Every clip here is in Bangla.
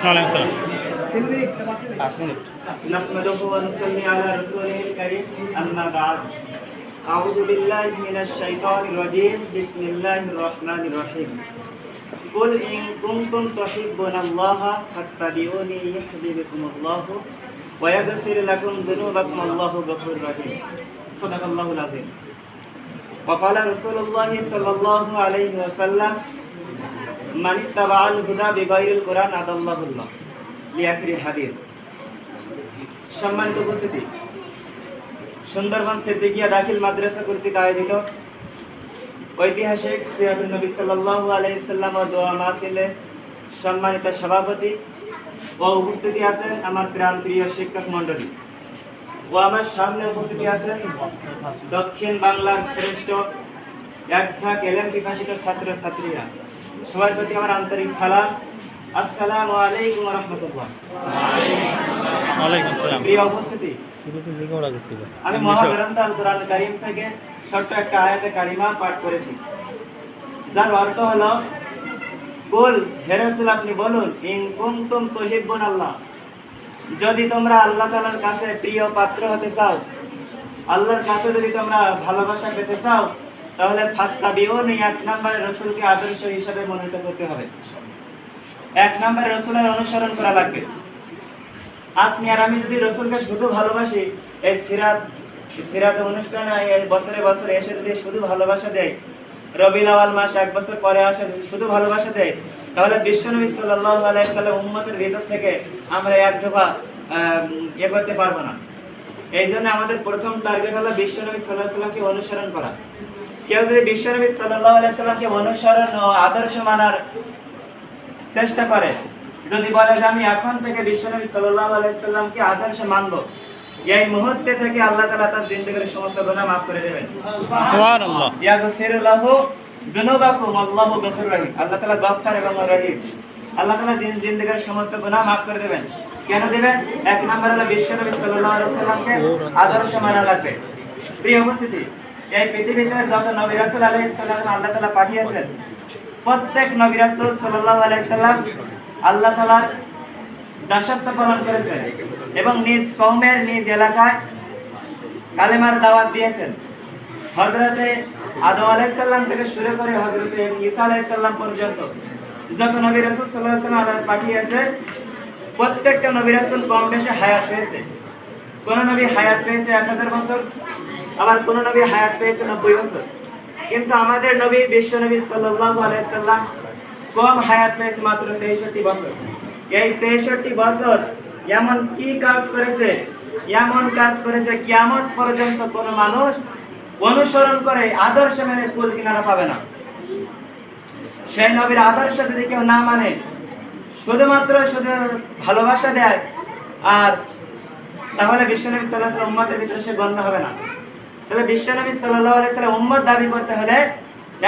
ওয়ালাইকুম আসসালাম। নাহমাদুহু ওয়া নুসাল্লি আলা রাসূলিল কারীম, আম্মা বা'দ। আউযু বিল্লাহি মিনাশ শাইতানির রাজীম। বিসমিল্লাহির রাহমানির রাহিম। কুল ইন কুনতুম তুহিব্বুনাল্লাহা ফাত্তাবিউনি ইউহিব্বুকুমুল্লাহু ওয়া ইয়াগফির লাকুম যুনুবাকুম, আল্লাহু গফুরুর রাহিম। সাদাকাল্লাহুল আযীম। ওয়া ক্বালা রাসূলুল্লাহি সাল্লাল্লাহু আলাইহি ওয়াসাল্লাম, মান ইত্তাবা'আল হুদা বিগাইরিল কুরআন আদাল্লাহুল্লাহ, লিআখিরি হাদিস। সম্মানিত উপস্থিতি, সুন্দরবন সিদ্দিকিয়া দাখিল মাদ্রাসা কর্তৃক আয়োজিত ঐতিহাসিক সিরাতুন নবী সাল্লাল্লাহু আলাইহি সাল্লাম ও দোয়া মাহফিলে সম্মানিত সভাপতি ও উপস্থিতি আছেন আমার প্রাণপ্রিয় শিক্ষক মণ্ডলী ও আমার সামনে উপস্থিতি আছেন দক্ষিণ বাংলার শ্রেষ্ঠ একঝাঁক এলেম বিকাশিত ছাত্র ছাত্রীরা। সবার প্রতি আমার আন্তরিক সালাম। আসসালামু আলাইকুম ওয়া রাহমাতুল্লাহ। ওয়ালাইকুম আসসালাম। প্রিয় উপস্থিতি, আমি মহাগ্রন্থ আল কোরআন কারীম থেকে ছোট্ট একটা আয়াতে কারিমা পাঠ করেছি, যার অর্থ হলো, কুল, হে রাসূল আপনি বলুন, ইন কুনতুম তুহিব্বুনাল্লাহ, যদি তোমরা আল্লাহ তাআলার কাছে প্রিয় পাত্র হতে চাও, আল্লাহর কাছে যদি তোমরা ভালোবাসা পেতে চাও, তাহলে ফাত্তাবিউনি, এক নম্বরে রাসূলকে আদর্শ হিসেবে মনোনীত করতে হবে। এক নম্বরে রাসূলের অনুসরণ করা লাগবে। আপনি আর আমি যদি রাসূলকে শুধু ভালোবাসি, এই সিরাত অনুষ্ঠানে এই বছরে বছরে এসে যদি শুধু ভালোবাসা দেয়, রবিউল আউয়াল মাস এক বছর পরে আসে শুধু ভালোবাসা দেয়, তাহলে বিশ্বনবী সাল্লাল্লাহু আলাইহি সাল্লাম উম্মতের ভিতর থেকে আমরা এক দফা করতে পারবো না। এই জন্য আমাদের প্রথম টার্গেট হলো বিশ্বনবী সাল্লাল্লাহু আলাইহি সাল্লামকে অনুসরণ করা। কেউ যদি বিশ্বনবী সাল্লাল্লাহু আলাইহি সাল্লামকে অনুসরণ ও আদর্শ মানার চেষ্টা করে, যদি বলে যে আমি এখন থেকে বিশ্বনবী সাল্লাল্লাহু আলাইহি সাল্লামকে আদর্শ মানব, এই মুহূর্তে থেকে আল্লাহ তাআলা তার জিন্দেগীর সমস্ত গুনাহ মাফ করে দেবেন। সুবহানাল্লাহ। ইয়াগফির লাহু যুনুবাকুম, আল্লাহু গফুরুর রহিম। আল্লাহ তাআলা গফফার এবং রহিম। আল্লাহ তাআলা জিন্দেগীর সমস্ত গুনাহ মাফ করে দেবেন। কেন দেবেন? এক নম্বর হলো বিশ্বনবী সাল্লাল্লাহু আলাইহি সাল্লামকে আদর্শ মানা লাগবে। প্রিয় উপস্থিতি, এই পৃথিবীতে যত নবী রাসূল আলাইহিস সালাম আল্লাহ তাআলা পাঠিয়েছেন, প্রত্যেক নবী রাসূল সাল্লাল্লাহু আলাইহি সাল্লাম আল্লাহ তাআলার দাসত্ব পালন করেছেন এবং নিজ কওমের নিজ এলাকায় কালেমার দাওয়াত দিয়েছেন। হযরতে আদম আলাইহিস সালাম থেকে শুরু করে হযরতে ঈসা আলাইহিস সালাম পর্যন্ত যত নবী রাসূল সাল্লাল্লাহু আলাইহি সাল্লাম আল্লাহ পাঠিয়েছেন, প্রত্যেকটা নবী রাসূল কম বেশি হায়াত পেয়েছে। কোন নবী হায়াত পেয়েছে 1000 বছর, আবার কোন নবী হায়াত পেয়েছে 90 বছর। কিন্তু আমাদের নবী বিশ্বনবী সাল্লাল্লাহু আলাইহি সাল্লাম কম হায়াত পেয়েছে মাত্র 63 বছর। এই 63 বছর এমন কি কাজ করেছে, এমন কাজ করেছে কিয়ামত পর্যন্ত কোন মানুষ অনুসরণ করে আদর্শ মেনে কুল কিনারা পাবে না। সেই নবীর আদর্শ যদি কেউ না মানে, শুধুমাত্র ভালোবাসা দেয়, আর তাহলে বিশ্বনবী সাল্লাল্লাহু আলাইহি সাল্লাম উম্মতের ভিতরে সে গণ্য হবে না। তাহলে বিশ্বনবী সাল্লাল্লাহু আলাইহি সাল্লাম উম্মত দাবি করতে হলে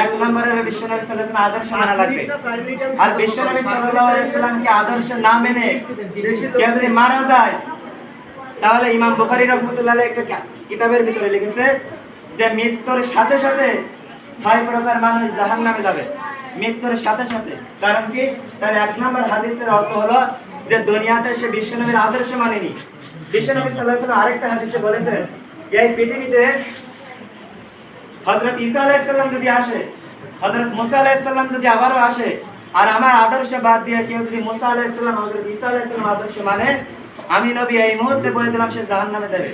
এক নম্বরে বিশ্বনবী সাল্লাল্লাহু আলাইহি সাল্লাম আদর্শ মানা লাগবে। আর বিশ্বনবী সাল্লাল্লাহু আলাইহি সাল্লামকে আদর্শ না মেনে কেউ যদি মারা যায়, তাহলে ইমাম বুখারী রাহমাতুল্লাহ আলাইহি একটা কিতাবের ভিতরে লিখেছে যে মৃত্যুর সাথে সাথে 6 প্রকার মানুষ জাহান্নামে যাবে, মৃত্যুর সাথে সাথে। কারণ কি? তার এক নম্বর হাদিসের অর্থ হলো যে দুনিয়াতে সে বিশ্বনবীর আদর্শ মানেনি। বিশ্বনবী সাল্লাল্লাহু আলাইহি সাল্লাম আরেকটা হাদিসে বলেছেন, এই পৃথিবীতে হযরত ঈসা আলাইহিস সালাম যদি আসে, হযরত মুসা আলাইহিস সালাম যদি আবারও আসে, আর আমার আদর্শ বাদ দিয়ে কেউ যদি মুসা আলাইহিস সালাম হযরত ঈসা আলাইহিস সালাম আদর্শ মানে, আমি নবী এই মুহূর্তে বলে দিলাম সে জাহান্নামে যাবে।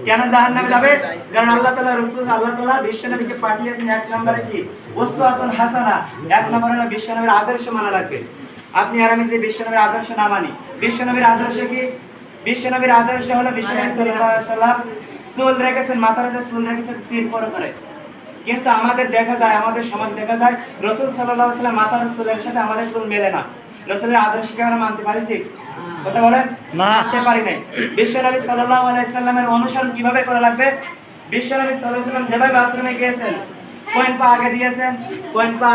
কেন জাহান্নামে যাবে? কারণ আল্লাহ তাআলা আল্লাহ তাআলা বিশ্বনবীকে পাঠিয়েছেন এক নম্বরে কি? উসওয়াতুন হাসানা। এক নম্বরে হলো বিশ্বনবীর আদর্শ মানা লাগবে। আপনি আর আমি যদি বিশ্বনবীর আদর্শ না মানি, বিশ্বনবীর আদর্শ কি? বিশ্বনবীর আদর্শ হলো বিশ্বনবী সাল্লাল্লাহু আলাইহি সাল্লাম চুল রেখেছেন, মাথার উপরে চুল রেখেছেন তীর করে। কিন্তু আমাদের দেখা যায়, আমাদের সমাজ দেখা যায় রাসূল সাল্লাল্লাহু আলাইহি সাল্লাম মাথার চুলের সাথে আমাদের চুল মেলে না। রাসূলের আদর্শকে আমরা মানতে পারিছি? কথা বলেন, মানতে পারি নাই। বিশ্বনবী সাল্লাল্লাহু আলাইহি সাল্লামের অনুসরণ কিভাবে করা লাগবে? বিশ্বনবী সাল্লাল্লাহু আলাইহি সাল্লাম যেভাবে বাথরুমে গিয়েছেন, কোন পা আগে দিয়েছেন, কোন পা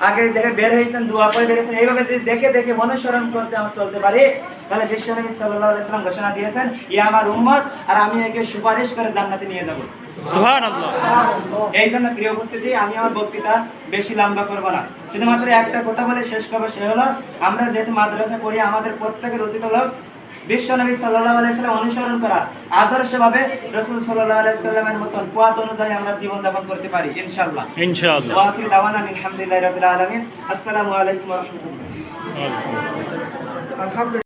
আগে দেখে বের হয়েছেন, দোয়া করে বের হয়েছেন, এইভাবে যদি দেখে দেখে অনুসরণ করতে আমরা চলতে পারি, তাহলে বিশ্বনবী সাল্লাল্লাহু আলাইহি ওয়াসাল্লাম ঘোষণা দিয়েছেন, ইয়া আমার উম্মত, আর আমি একে সুপারিশ করে জান্নাতে নিয়ে যাব। সুবহানাল্লাহ। এই জন্য প্রিয় উপস্থিতি, আমি আমার বক্তৃতা বেশি লম্বা করব না, শুধুমাত্র একটা কথা বলে শেষ করবো। সে হলো, আমরা যেহেতু মাদ্রাসা পড়ি, আমাদের প্রত্যেকের উচিত হলো বিশ্বনবী সাল্লাল্লাহু আলাইহি ওয়াসাল্লাম অনুসরণ করা, আদর্শভাবে রাসূল সাল্লাল্লাহু আলাইহি ওয়াসাল্লামের মতন পথ অনুযায়ী আমরা জীবন যাপন করতে পারি ইনশাআল্লাহ। ইনশাআল্লাহ। ওয়া আখিরু দাওয়ানা আলহামদুলিল্লাহি রাব্বিল আলামিন। আসসালামু আলাইকুম ওয়া রাহমাতুল্লাহ। আলহামদুলিল্লাহ।